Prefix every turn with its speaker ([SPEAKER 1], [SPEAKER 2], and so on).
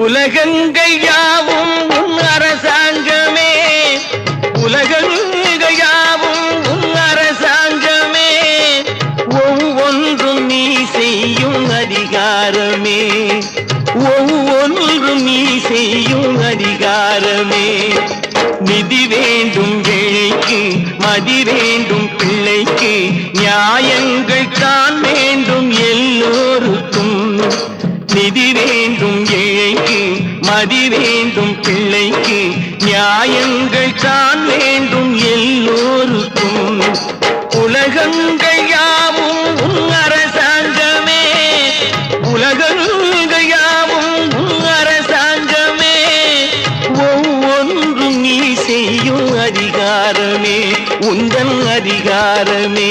[SPEAKER 1] உலகங்கள் யாவும் உன் அரசாங்கமே, உலகங்கள் யாவும் உன் அரசாங்கமே, ஒவ்வொன்றும் நீ செய்யும் அதிகாரமே, ஒவ்வொன்றும் நீ செய்யும் அதிகாரமே. நிதி வேண்டும் ஏழைக்கு, மதி வேண்டும் பிள்ளைக்கு, நியாயங்கள் தான் வேண்டும் எல்லோருக்கும். நிதி வேண்டும் ஏழைக்கு, மதி வேண்டும் பிள்ளைக்கு, நியாயங்கள் தான் வேண்டும் எல்லோருக்கும். உலகங்கள் யாவும் உன் அரசாங்கமே, உலகங்கள் யாவும் உன் அரசாங்கமே, ஒவ்வொன்றும் நீ செய்யும் அதிகாரமே, உந்தன் அதிகாரமே.